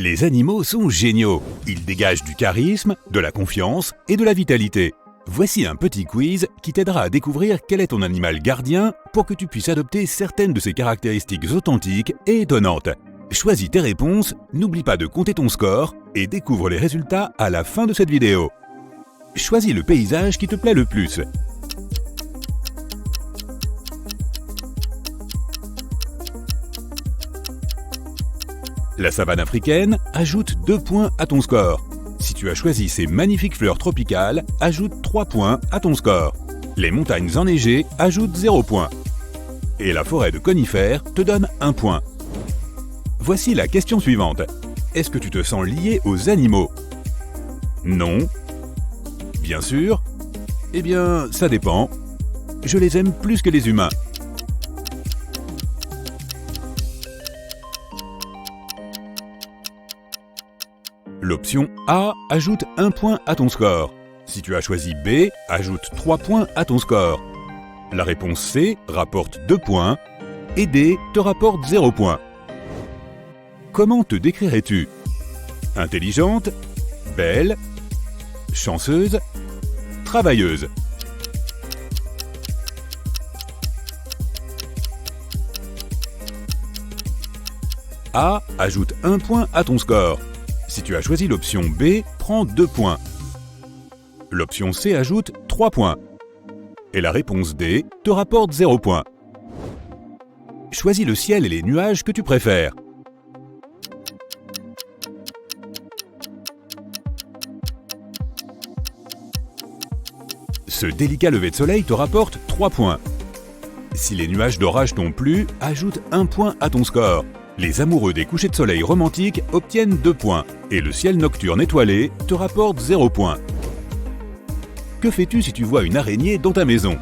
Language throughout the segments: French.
Les animaux sont géniaux. Ils dégagent du charisme, de la confiance et de la vitalité. Voici un petit quiz qui t'aidera à découvrir quel est ton animal gardien pour que tu puisses adopter certaines de ses caractéristiques authentiques et étonnantes. Choisis tes réponses, n'oublie pas de compter ton score et découvre les résultats à la fin de cette vidéo. Choisis le paysage qui te plaît le plus. La savane africaine, ajoute 2 points à ton score. Si tu as choisi ces magnifiques fleurs tropicales, ajoute 3 points à ton score. Les montagnes enneigées, ajoute 0 point. Et la forêt de conifères te donne 1 point. Voici la question suivante. Est-ce que tu te sens lié aux animaux? Non. Bien sûr. Eh bien, ça dépend. Je les aime plus que les humains. L'option A ajoute 1 point à ton score. Si tu as choisi B, ajoute 3 points à ton score. La réponse C rapporte 2 points et D te rapporte 0 point. Comment te décrirais-tu? Intelligente, belle, chanceuse, travailleuse. A ajoute 1 point à ton score. Si tu as choisi l'option B, prends 2 points. L'option C ajoute 3 points. Et la réponse D te rapporte 0 point. Choisis le ciel et les nuages que tu préfères. Ce délicat lever de soleil te rapporte 3 points. Si les nuages d'orage t'ont plu, ajoute 1 point à ton score. Les amoureux des couchers de soleil romantiques obtiennent 2 points et le ciel nocturne étoilé te rapporte 0 point. Que fais-tu si tu vois une araignée dans ta maison?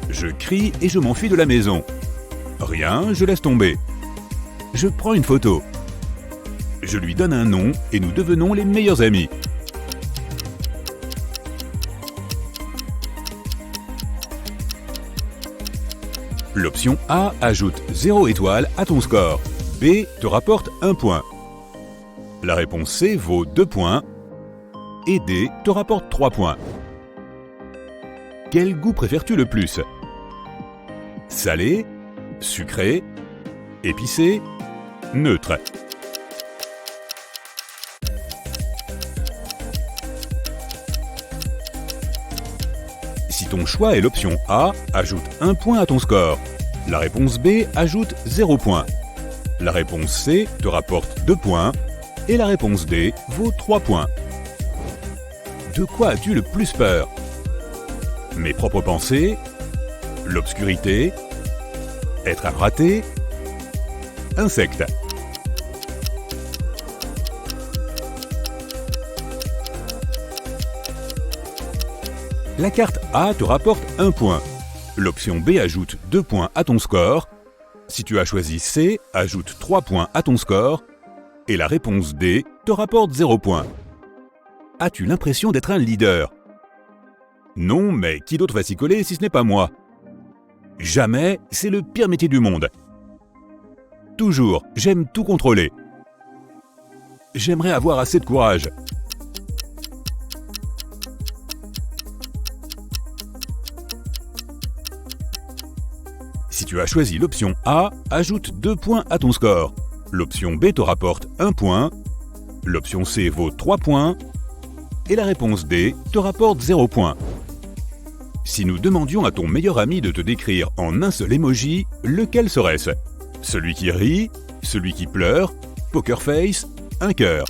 Je crie et je m'enfuis de la maison. Rien, je laisse tomber. Je prends une photo. Je lui donne un nom et nous devenons les meilleurs amis. L'option A ajoute 0 étoile à ton score. B te rapporte 1 point. La réponse C vaut 2 points. Et D te rapporte 3 points. Quel goût préfères-tu le plus? Salé, sucré, épicé, neutre. Si ton choix est l'option A, ajoute 1 point à ton score. La réponse B ajoute 0 point. La réponse C te rapporte 2 points. Et la réponse D vaut 3 points. De quoi as-tu le plus peur? Mes propres pensées? L'obscurité? Être un raté? Insectes. La carte A te rapporte 1 point. L'option B ajoute 2 points à ton score. Si tu as choisi C, ajoute 3 points à ton score. Et la réponse D te rapporte 0 point. As-tu l'impression d'être un leader? Non, mais qui d'autre va s'y coller si ce n'est pas moi? Jamais, c'est le pire métier du monde. Toujours, j'aime tout contrôler. J'aimerais avoir assez de courage. Si tu as choisi l'option A, ajoute 2 points à ton score. L'option B te rapporte 1 point. L'option C vaut 3 points. Et la réponse D te rapporte 0 point. Si nous demandions à ton meilleur ami de te décrire en un seul emoji, lequel serait-ce? Celui qui rit, celui qui pleure, poker face, un cœur.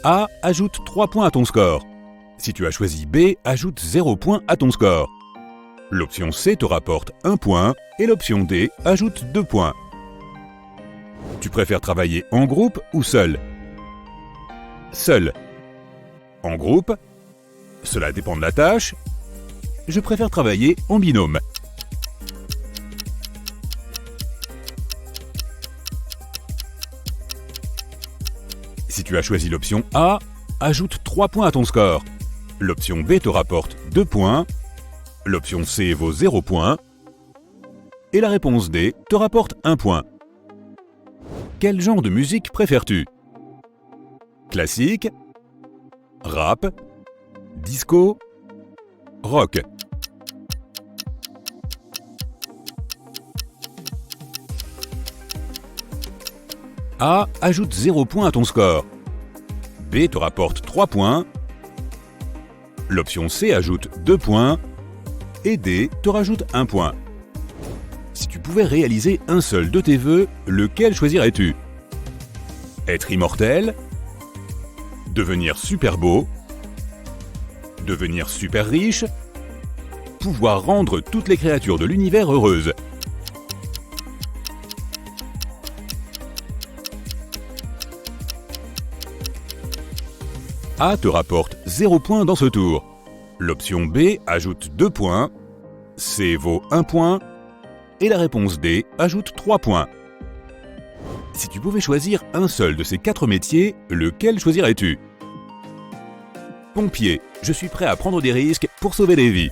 A ajoute 3 points à ton score. Si tu as choisi B, ajoute 0 point à ton score. L'option C te rapporte 1 point et l'option D ajoute 2 points. Tu préfères travailler en groupe ou seul? Seul. En groupe? Cela dépend de la tâche. Je préfère travailler en binôme. Si tu as choisi l'option A, ajoute 3 points à ton score. L'option B te rapporte 2 points L'option C vaut 0 point. Et la réponse D te rapporte 1 point. Quel genre de musique préfères-tu? Classique, rap, disco, rock. A ajoute 0 point à ton score. B te rapporte 3 points. L'option C ajoute 2 points. Et D te rajoute 1 point. Si tu pouvais réaliser un seul de tes vœux, lequel choisirais-tu? Être immortel? Devenir super beau? Devenir super riche? Pouvoir rendre toutes les créatures de l'univers heureuses? A te rapporte 0 point dans ce tour. L'option B ajoute 2 points. C vaut 1 point. Et la réponse D ajoute 3 points. Si tu pouvais choisir un seul de ces 4 métiers, lequel choisirais-tu? Pompier, je suis prêt à prendre des risques pour sauver des vies.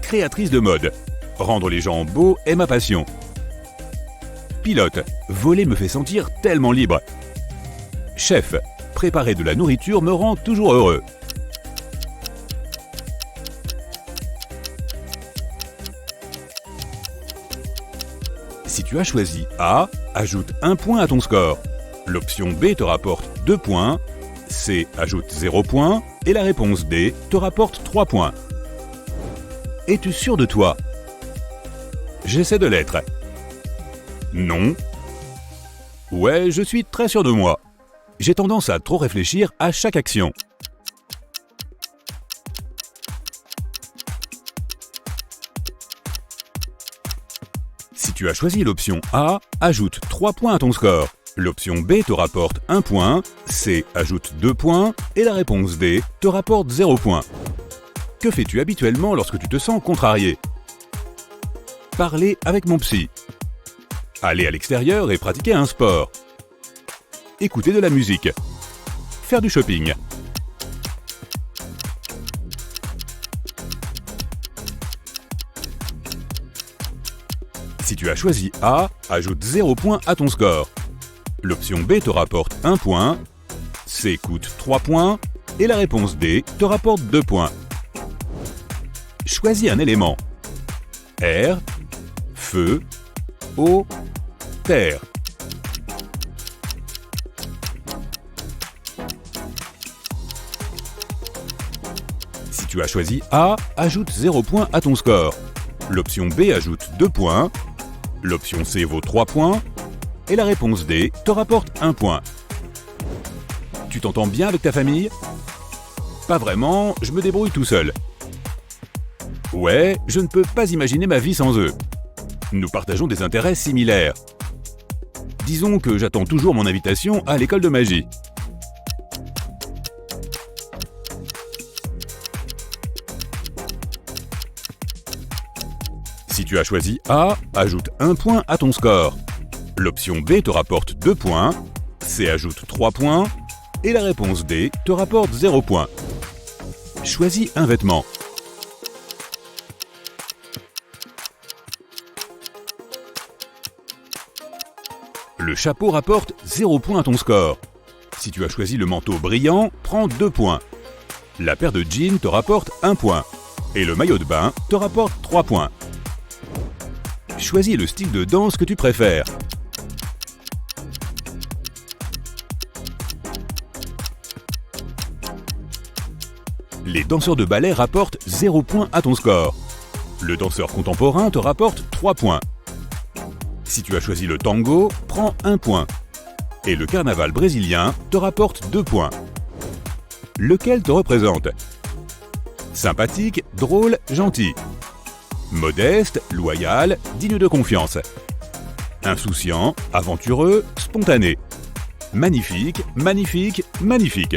Créatrice de mode, rendre les gens beaux est ma passion. Pilote, voler me fait sentir tellement libre. Chef, préparer de la nourriture me rend toujours heureux. Si tu as choisi A, ajoute 1 point à ton score. L'option B te rapporte 2 points, C ajoute 0 point et la réponse D te rapporte 3 points. Es-tu sûr de toi? J'essaie de l'être. Non. Ouais, je suis très sûr de moi. J'ai tendance à trop réfléchir à chaque action. Si tu as choisi l'option A, ajoute 3 points à ton score. L'option B te rapporte 1 point, C ajoute 2 points et la réponse D te rapporte 0 point. Que fais-tu habituellement lorsque tu te sens contrarié? Parler avec mon psy. Aller à l'extérieur et pratiquer un sport. Écouter de la musique. Faire du shopping. Si tu as choisi A, ajoute 0 point à ton score. L'option B te rapporte 1 point, C coûte 3 points et la réponse D te rapporte 2 points. Choisis un élément. Air, feu, eau, terre. Si tu as choisi A, ajoute 0 point à ton score. L'option B ajoute 2 points, l'option C vaut 3 points et la réponse D te rapporte 1 point. Tu t'entends bien avec ta famille? Pas vraiment, je me débrouille tout seul. Ouais, je ne peux pas imaginer ma vie sans eux. Nous partageons des intérêts similaires. Disons que j'attends toujours mon invitation à l'école de magie. Si tu as choisi A, ajoute 1 point à ton score. L'option B te rapporte 2 points, C ajoute 3 points et la réponse D te rapporte 0 point. Choisis un vêtement. Le chapeau rapporte 0 point à ton score. Si tu as choisi le manteau brillant, prends 2 points. La paire de jeans te rapporte 1 point. Et le maillot de bain te rapporte 3 points. Choisis le style de danse que tu préfères. Les danseurs de ballet rapportent 0 point à ton score. Le danseur contemporain te rapporte 3 points. Si tu as choisi le tango, prends 1 point. Et le carnaval brésilien te rapporte 2 points. Lequel te représente? Sympathique, drôle, gentil. Modeste, loyal, digne de confiance. Insouciant, aventureux, spontané. Magnifique, magnifique, magnifique.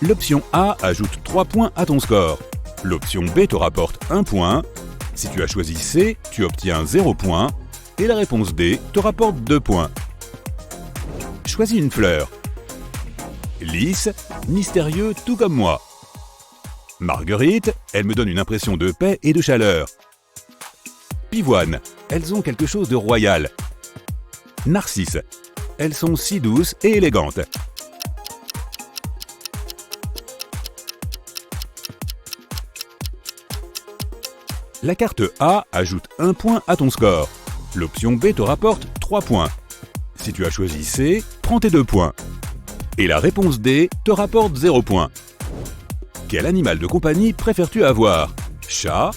L'option A ajoute 3 points à ton score. L'option B te rapporte 1 point. Si tu as choisi C, tu obtiens 0 point. Et la réponse D te rapporte 2 points. Choisis une fleur. Lisse, mystérieux tout comme moi. Marguerite, elle me donne une impression de paix et de chaleur. Pivoine, elles ont quelque chose de royal. Narcisse, elles sont si douces et élégantes. La carte A ajoute 1 point à ton score. L'option B te rapporte 3 points. Si tu as choisi C, prends tes 2 points. Et la réponse D te rapporte 0 points. Quel animal de compagnie préfères-tu avoir? Chat?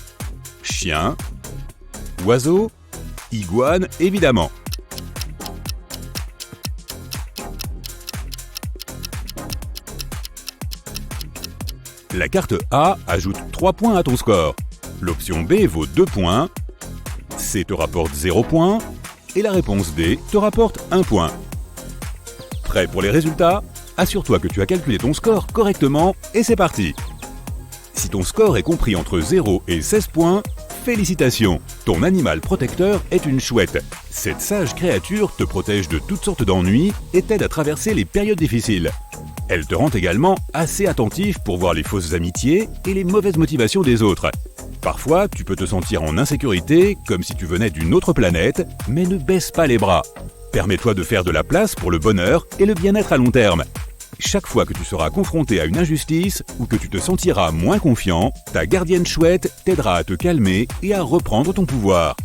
Chien? Oiseau? Iguane, évidemment. La carte A ajoute 3 points à ton score. L'option B vaut 2 points, C te rapporte 0 points et la réponse D te rapporte 1 point. Prêt pour les résultats? Assure-toi que tu as calculé ton score correctement et c'est parti! Si ton score est compris entre 0 et 16 points, félicitations! Ton animal protecteur est une chouette. Cette sage créature te protège de toutes sortes d'ennuis et t'aide à traverser les périodes difficiles. Elle te rend également assez attentif pour voir les fausses amitiés et les mauvaises motivations des autres. Parfois, tu peux te sentir en insécurité, comme si tu venais d'une autre planète, mais ne baisse pas les bras. Permets-toi de faire de la place pour le bonheur et le bien-être à long terme. Chaque fois que tu seras confronté à une injustice ou que tu te sentiras moins confiant, ta gardienne chouette t'aidera à te calmer et à reprendre ton pouvoir.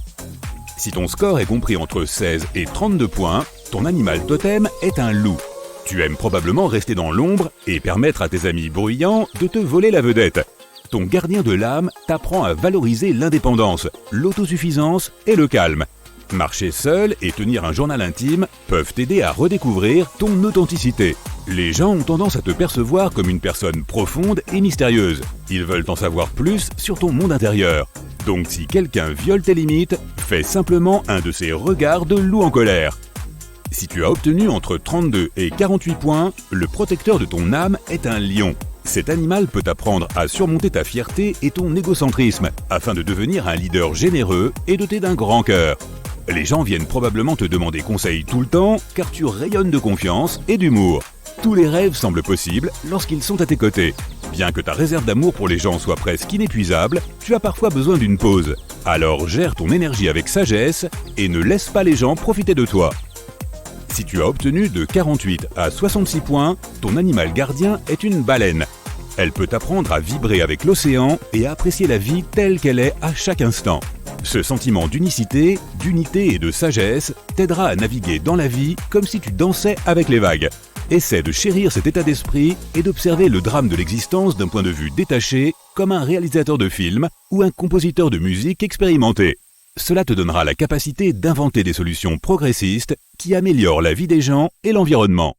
Si ton score est compris entre 16 et 32 points, ton animal totem est un loup. Tu aimes probablement rester dans l'ombre et permettre à tes amis bruyants de te voler la vedette. Ton gardien de l'âme t'apprend à valoriser l'indépendance, l'autosuffisance et le calme. Marcher seul et tenir un journal intime peuvent t'aider à redécouvrir ton authenticité. Les gens ont tendance à te percevoir comme une personne profonde et mystérieuse. Ils veulent en savoir plus sur ton monde intérieur. Donc si quelqu'un viole tes limites, fais simplement un de ces regards de loup en colère. Si tu as obtenu entre 32 et 48 points, le protecteur de ton âme est un lion. Cet animal peut t'apprendre à surmonter ta fierté et ton égocentrisme, afin de devenir un leader généreux et doté d'un grand cœur. Les gens viennent probablement te demander conseil tout le temps, car tu rayonnes de confiance et d'humour. Tous les rêves semblent possibles lorsqu'ils sont à tes côtés. Bien que ta réserve d'amour pour les gens soit presque inépuisable, tu as parfois besoin d'une pause. Alors gère ton énergie avec sagesse et ne laisse pas les gens profiter de toi. Si tu as obtenu de 48 à 66 points, ton animal gardien est une baleine. Elle peut t'apprendre à vibrer avec l'océan et à apprécier la vie telle qu'elle est à chaque instant. Ce sentiment d'unicité, d'unité et de sagesse t'aidera à naviguer dans la vie comme si tu dansais avec les vagues. Essaie de chérir cet état d'esprit et d'observer le drame de l'existence d'un point de vue détaché, comme un réalisateur de film ou un compositeur de musique expérimenté. Cela te donnera la capacité d'inventer des solutions progressistes qui améliorent la vie des gens et l'environnement.